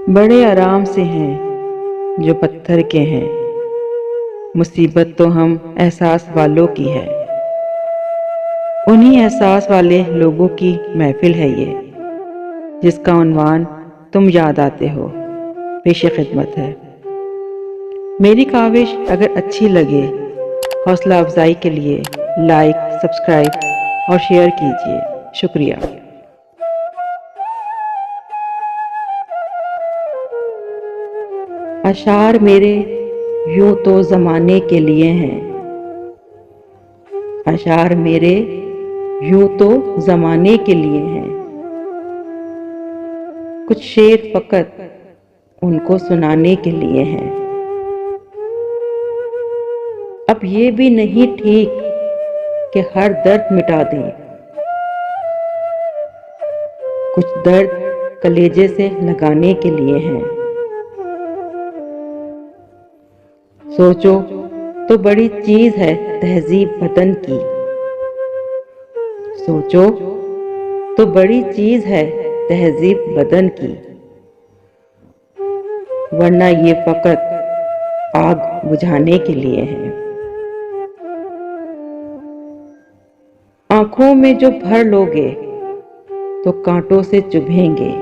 बड़े आराम से हैं जो पत्थर के हैं, मुसीबत तो हम एहसास वालों की है। उन्हीं एहसास वाले लोगों की महफिल है ये, जिसका उन्वान तुम याद आते हो, पेश खिदमत है। मेरी काविश अगर अच्छी लगे, हौसला अफजाई के लिए लाइक, सब्सक्राइब और शेयर कीजिए। शुक्रिया। अशार मेरे यूं तो ज़माने के लिए हैं, अशार मेरे यूं तो ज़माने के लिए हैं। कुछ शेर फ़कत उनको सुनाने के लिए हैं। अब ये भी नहीं ठीक कि हर दर्द मिटा दें, कुछ दर्द कलेजे से लगाने के लिए हैं। सोचो तो बड़ी चीज है तहजीब वतन की, सोचो तो बड़ी चीज है तहजीब वतन की, वरना ये फकत आग बुझाने के लिए है। आंखों में जो भर लोगे तो कांटों से चुभेंगे,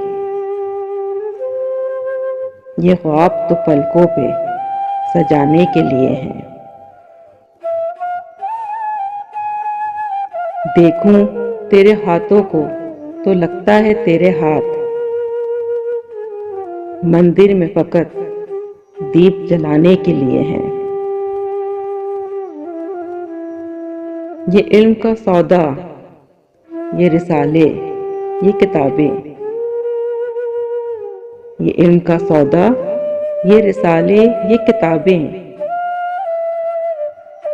ये ख्वाब तो पलकों पे सजाने के लिए हैं। देखूं तेरे हाथों को तो लगता है तेरे हाथ मंदिर में फकत दीप जलाने के लिए हैं। ये इल्म का सौदा, ये रिसाले, ये किताबें, ये इल्म का सौदा, ये रिसाले, ये किताबें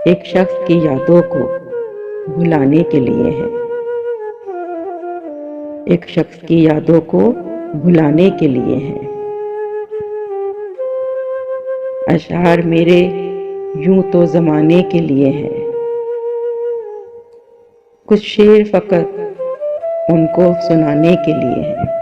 एक शख्स की यादों को भुलाने के लिए हैं, एक शख्स की यादों को भुलाने के लिए हैं। अशार मेरे यूं तो ज़माने के लिए हैं, कुछ शेर फ़कत उनको सुनाने के लिए हैं।